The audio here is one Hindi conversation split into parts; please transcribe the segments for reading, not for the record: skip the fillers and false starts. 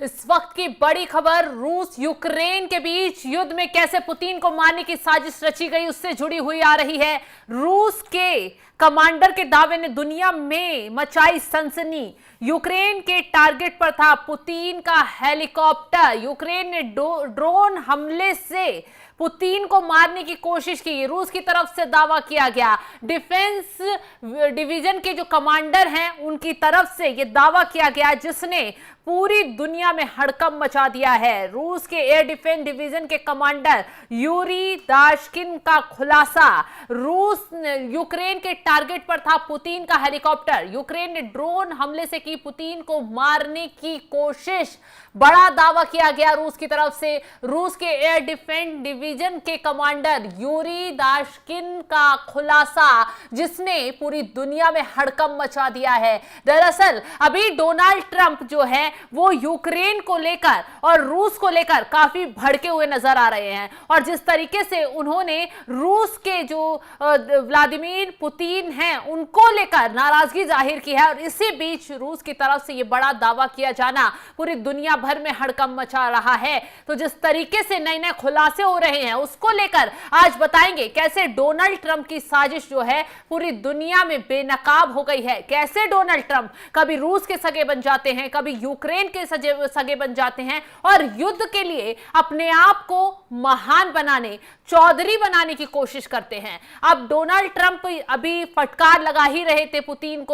इस वक्त की बड़ी खबर, रूस यूक्रेन के बीच युद्ध में कैसे पुतिन को मारने की साजिश रची गई उससे जुड़ी हुई आ रही है। रूस के कमांडर के दावे ने दुनिया में मचाई सनसनी। यूक्रेन के टारगेट पर था पुतिन का हेलीकॉप्टर। यूक्रेन ने ड्रोन हमले से पुतिन को मारने की कोशिश की, रूस की तरफ से दावा किया गया। डिफेंस डिवीजन के जो कमांडर हैं उनकी तरफ से यह दावा किया गया, जिसने पूरी दुनिया में हड़कंप मचा दिया है। रूस के एयर डिफेंस डिवीजन के कमांडर यूरी दाशकिन का खुलासा। रूस यूक्रेन के टारगेट पर था पुतिन का हेलीकॉप्टर। यूक्रेन ने ड्रोन हमले से की पुतिन को मारने की कोशिश, बड़ा दावा किया गया रूस की तरफ से। रूस के एयर डिफेंस डिवीजन के कमांडर यूरी दाशकिन का खुलासा, जिसने पूरी दुनिया में हड़कंप मचा दिया है। दरअसल अभी डोनाल्ड ट्रंप जो है वो यूक्रेन को लेकर और रूस को लेकर काफी भड़के हुए नजर आ रहे हैं, और जिस तरीके से उन्होंने रूस के जो व्लादिमीर पुतिन हैं उनको लेकर नाराजगी जाहिर की है, और इसी बीच रूस की तरफ से यह बड़ा दावा किया जाना पूरी दुनिया भर में हड़कंप मचा रहा है। तो जिस तरीके से नए नए खुलासे हो रहे हैं उसको लेकर आज बताएंगे कैसे डोनाल्ड ट्रंप की साजिश जो है पूरी दुनिया में बेनकाब हो गई है। कैसे डोनाल्ड ट्रंप कभी रूस के सगे बन जाते हैं, कभी यूक्रेन के सगे बन जाते हैं, और युद्ध के लिए अपने आप को महान बनाने, चौधरी बनाने की कोशिश करते हैं। अब डोनाल्ड ट्रंप अभी फटकार लगा ही रहे थे पुतिन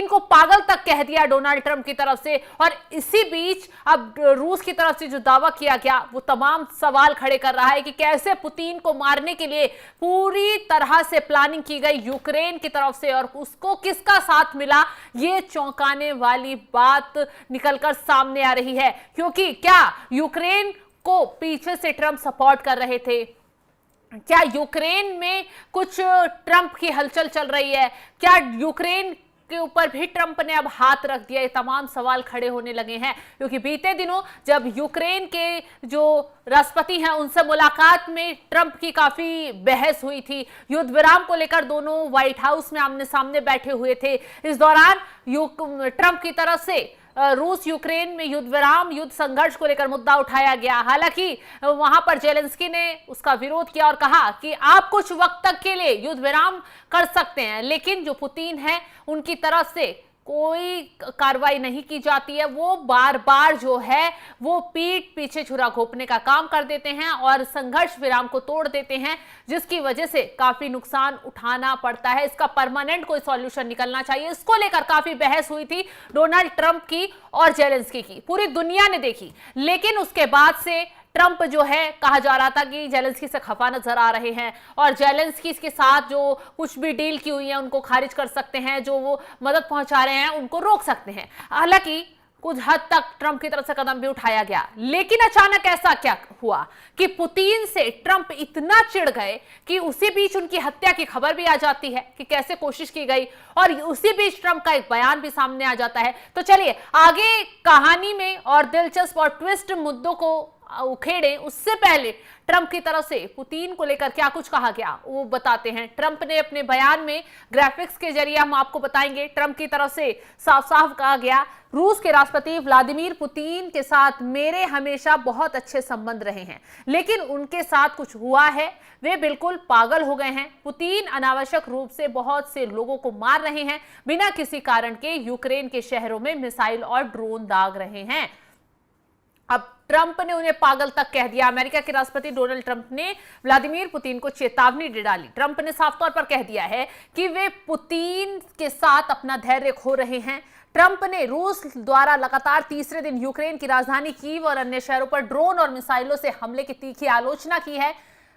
को पागल तक कह दिया डोनाल्ड ट्रंप की तरफ से, और इसी बीच अब रूस की तरफ से जो दावा किया गया वो तमाम सवाल खड़े कर रहा है कि कैसे पुतिन को मारने के लिए पूरी तरह से प्लानिंग की गई यूक्रेन की तरफ से, और उसको किसका साथ मिला, ये चौंकाने वाली बात निकलकर सामने आ रही है। क्योंकि क्या यूक्रेन को पीछे से ट्रंप सपोर्ट कर रहे थे? क्या यूक्रेन में कुछ ट्रंप की हलचल चल रही है? क्या यूक्रेन के ऊपर भी ट्रंप ने अब हाथ रख दिया? ये तमाम सवाल खड़े होने लगे हैं, क्योंकि बीते दिनों जब यूक्रेन के जो राष्ट्रपति हैं उनसे मुलाकात में ट्रंप की काफी बहस हुई थी। युद्ध विराम को लेकर दोनों व्हाइट हाउस में आमने सामने बैठे हुए थे। इस दौरान ट्रंप की तरफ से रूस यूक्रेन में युद्ध विराम, युद्ध संघर्ष को लेकर मुद्दा उठाया गया। हालांकि वहां पर जेलेंस्की ने उसका विरोध किया और कहा कि आप कुछ वक्त तक के लिए युद्ध विराम कर सकते हैं, लेकिन जो पुतिन है उनकी तरफ से कोई कार्रवाई नहीं की जाती है। वो बार बार जो है वो पीठ पीछे छुरा घोंपने का काम कर देते हैं और संघर्ष विराम को तोड़ देते हैं, जिसकी वजह से काफी नुकसान उठाना पड़ता है। इसका परमानेंट कोई सॉल्यूशन निकलना चाहिए। इसको लेकर काफी बहस हुई थी डोनाल्ड ट्रंप की और जेलेंस्की की, पूरी दुनिया ने देखी। लेकिन उसके बाद से ट्रंप जो है, कहा जा रहा था कि जेलेंस्की से खफा नजर आ रहे हैं और जेलेंस्की के साथ जो कुछ भी डील की हुई है उनको खारिज कर सकते हैं, जो वो मदद पहुंचा रहे हैं उनको रोक सकते हैं। हालांकि कुछ हद तक ट्रंप की तरफ से कदम भी उठाया गया, लेकिन अचानक ऐसा क्या हुआ कि पुतिन से ट्रंप इतना चिढ़ गए कि उसी बीच उनकी हत्या की खबर भी आ जाती है कि कैसे कोशिश की गई, और उसी बीच ट्रंप का एक बयान भी सामने आ जाता है। तो चलिए आगे कहानी में और दिलचस्प और ट्विस्ट मुद्दों को उखेड़े, उससे पहले ट्रंप की तरफ से पुतिन को लेकर क्या कुछ कहा गया वो बताते हैं। ट्रंप ने अपने बयान में ग्राफिक्स के जरिए हम आपको बताएंगे। ट्रंप की तरफ से साफ साफ कहा गया, रूस के राष्ट्रपति व्लादिमीर पुतिन के साथ मेरे हमेशा बहुत अच्छे संबंध रहे हैं, लेकिन उनके साथ कुछ हुआ है, वे बिल्कुल पागल हो गए हैं। पुतिन अनावश्यक रूप से बहुत से लोगों को मार रहे हैं, बिना किसी कारण के यूक्रेन के शहरों में मिसाइल और ड्रोन दाग रहे हैं। अब ट्रंप ने उन्हें पागल तक कह दिया। अमेरिका के राष्ट्रपति डोनाल्ड ट्रंप ने व्लादिमीर पुतिन को चेतावनी दे डाली। ट्रंप ने साफ तौर पर कह दिया है कि वे पुतिन के साथ अपना धैर्य खो रहे हैं। ट्रंप ने रूस द्वारा लगातार तीसरे दिन यूक्रेन की राजधानी कीव और अन्य शहरों पर ड्रोन और मिसाइलों से हमले की तीखी आलोचना की है।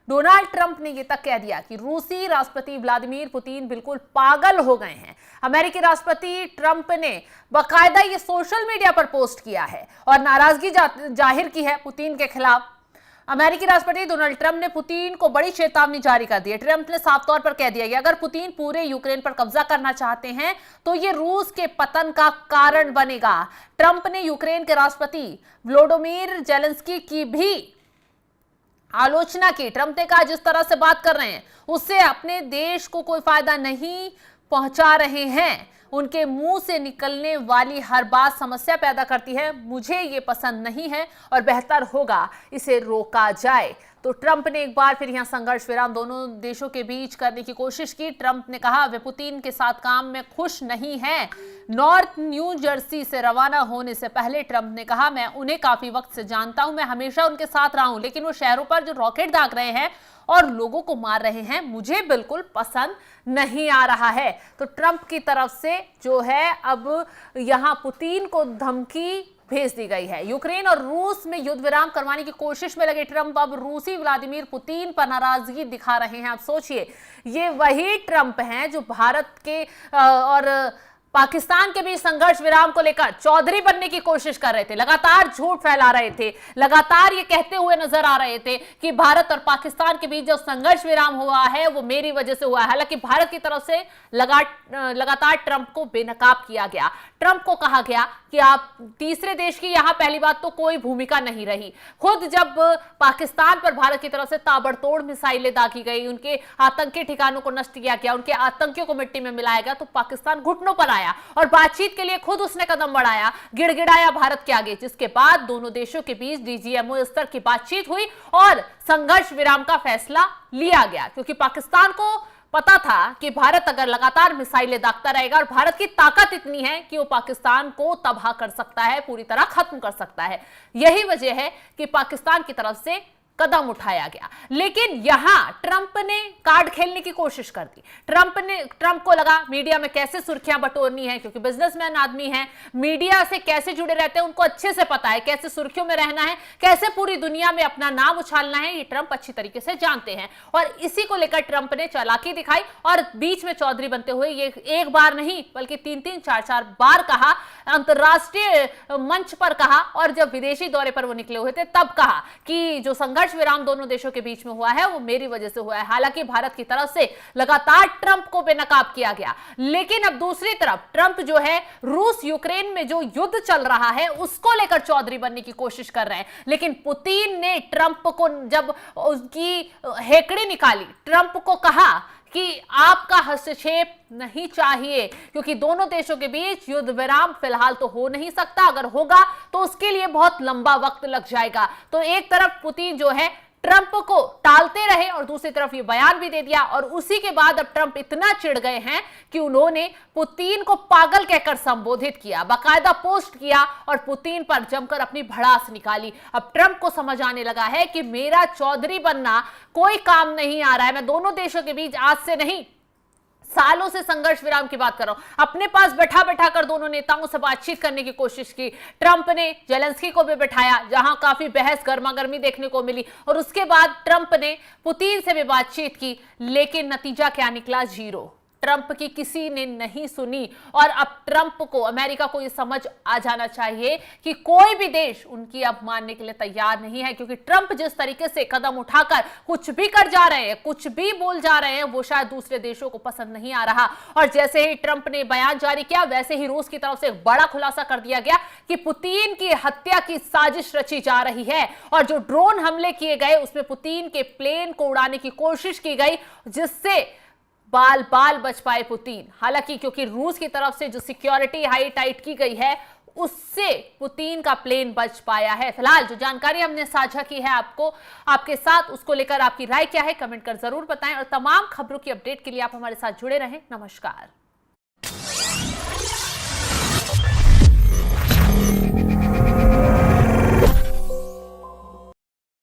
डोनाल्ड ट्रंप ने यह तक कह दिया कि रूसी राष्ट्रपति व्लादिमीर पुतिन बिल्कुल पागल हो गए हैं। अमेरिकी राष्ट्रपति ट्रंप ने बाकायदा ये सोशल मीडिया पर पोस्ट किया है और नाराजगी जाहिर की है पुतिन के खिलाफ। अमेरिकी राष्ट्रपति डोनाल्ड ट्रंप ने पुतिन को बड़ी चेतावनी जारी कर दी है। ट्रंप ने साफ तौर पर कह दिया कि अगर पुतिन पूरे यूक्रेन पर कब्जा करना चाहते हैं तो ये रूस के पतन का कारण बनेगा। ट्रंप ने यूक्रेन के राष्ट्रपति वोलोडिमीर जेलेंस्की की भी आलोचना की। ट्रंप ने कहा जिस तरह से बात कर रहे हैं उससे अपने देश को कोई फायदा नहीं पहुंचा रहे हैं, उनके मुंह से निकलने वाली हर बात समस्या पैदा करती है। मुझे ये पसंद नहीं है और बेहतर होगा इसे रोका जाए। तो ट्रंप ने एक बार फिर यहां संघर्ष विराम दोनों देशों के बीच करने की कोशिश की। ट्रंप ने कहा वे पुतिन के साथ काम में खुश नहीं हैं। नॉर्थ न्यू जर्सी से रवाना होने से पहले ट्रंप ने कहा मैं उन्हें काफी वक्त से जानता हूं, मैं हमेशा उनके साथ रहा हूं, लेकिन वो शहरों पर जो रॉकेट दाग रहे हैं और लोगों को मार रहे हैं मुझे बिल्कुल पसंद नहीं आ रहा है। तो ट्रंप की तरफ से जो है अब यहां पुतिन को धमकी भेज दी गई है। यूक्रेन और रूस में युद्ध विराम करवाने की कोशिश में लगे ट्रंप अब रूसी व्लादिमीर पुतिन पर नाराजगी दिखा रहे हैं। आप सोचिए, ये वही ट्रंप हैं जो भारत के और पाकिस्तान के बीच संघर्ष विराम को लेकर चौधरी बनने की कोशिश कर रहे थे, लगातार झूठ फैला रहे थे, लगातार ये कहते हुए नजर आ रहे थे कि भारत और पाकिस्तान के बीच जो संघर्ष विराम हुआ है वो मेरी वजह से हुआ है। हालांकि भारत की तरफ से लगातार ट्रंप को बेनकाब किया गया। ट्रंप को कहा गया कि आप तीसरे देश की यहां पहली बात तो कोई भूमिका नहीं रही। खुद जब पाकिस्तान पर भारत की तरफ से ताबड़तोड़ मिसाइलें दागी गई, उनके आतंकी ठिकानों को नष्ट किया गया, उनके आतंकियों को मिट्टी में मिलाया गया, तो पाकिस्तान घुटनों पर आया और बातचीत के लिए खुद उसने कदम बढ़ाया, गिड़गिड़ाया भारत के आगे, जिसके बाद दोनों देशों के बीच डीजीएमओ स्तर की बातचीत हुई और संघर्ष विराम का फैसला लिया गया। क्योंकि पाकिस्तान को पता था कि भारत अगर लगातार मिसाइलें दागता रहेगा और भारत की ताकत इतनी है कि वो पाकिस्तान को तबाह कर सकता है, पूरी तरह खत्म कर सकता है। यही वजह है कि पाकिस्तान की तरफ से कदम उठाया गया। लेकिन यहां ट्रंप ने कार्ड खेलने की कोशिश कर दी। ट्रंप को लगा मीडिया में कैसे सुर्खियां बटोरनी है, क्योंकि बिजनेसमैन आदमी है, मीडिया से कैसे जुड़े रहते हैं, उनको अच्छे से पता है कैसे सुर्खियों में रहना है, कैसे पूरी दुनिया में अपना नाम उछालना है, ये ट्रंप अच्छी तरीके से जानते हैं। और इसी को लेकर ट्रंप ने चालाकी दिखाई और बीच में चौधरी बनते हुए ये एक बार नहीं बल्कि 3-3, 4-4 बार कहा, अंतरराष्ट्रीय मंच पर कहा और जब विदेशी दौरे पर वो निकले हुए थे तब कहा कि जो संघर्ष विराम दोनों देशों के बीच में हुआ है वो मेरी वजह से हुआ है। हालांकि भारत की तरफ से लगातार ट्रंप को बेनकाब किया गया, लेकिन अब दूसरी तरफ ट्रंप जो है रूस यूक्रेन में जो युद्ध चल रहा है उसको लेकर चौधरी बनने की कोशिश कर रहे हैं। लेकिन पुतिन ने ट्रंप को जब उसकी हेकड़ी निकाली, ट्रंप को कहा कि आपका हस्तक्षेप नहीं चाहिए, क्योंकि दोनों देशों के बीच युद्ध विराम फिलहाल तो हो नहीं सकता, अगर होगा तो उसके लिए बहुत लंबा वक्त लग जाएगा। तो एक तरफ पुतिन जो है ट्रंप को टालते रहे और दूसरी तरफ ये बयान भी दे दिया और उसी के बाद अब ट्रंप इतना चिढ़ गए हैं कि उन्होंने पुतिन को पागल कहकर संबोधित किया, बाकायदा पोस्ट किया और पुतिन पर जमकर अपनी भड़ास निकाली। अब ट्रंप को समझ आने लगा है कि मेरा चौधरी बनना कोई काम नहीं आ रहा है। मैं दोनों देशों के बीच आज से नहीं सालों से संघर्ष विराम की बात कर रहा हूं। अपने पास बैठा कर दोनों नेताओं से बातचीत करने की कोशिश की। ट्रंप ने जेलेंस्की को भी बिठाया, जहां काफी बहस गर्मागर्मी देखने को मिली और उसके बाद ट्रंप ने पुतिन से भी बातचीत की, लेकिन नतीजा क्या निकला? जीरो। ट्रंप की किसी ने नहीं सुनी और अब ट्रंप को, अमेरिका को यह समझ आ जाना चाहिए कि कोई भी देश उनकी अब मानने के लिए तैयार नहीं है, क्योंकि ट्रंप जिस तरीके से कदम उठाकर कुछ भी कर जा रहे हैं, कुछ भी बोल जा रहे हैं, वो शायद दूसरे देशों को पसंद नहीं आ रहा। और जैसे ही ट्रंप ने बयान जारी किया वैसे ही रूस की तरफ से एक बड़ा खुलासा कर दिया गया कि पुतिन की हत्या की साजिश रची जा रही है और जो ड्रोन हमले किए गए उसमें पुतिन के प्लेन को उड़ाने की कोशिश की गई, जिससे बाल बाल बच पाए पुतिन। हालांकि क्योंकि रूस की तरफ से जो सिक्योरिटी हाई टाइट की गई है उससे पुतिन का प्लेन बच पाया है। फिलहाल जो जानकारी हमने साझा की है आपके साथ, उसको लेकर आपकी राय क्या है कमेंट कर जरूर बताएं और तमाम खबरों की अपडेट के लिए आप हमारे साथ जुड़े रहें। नमस्कार।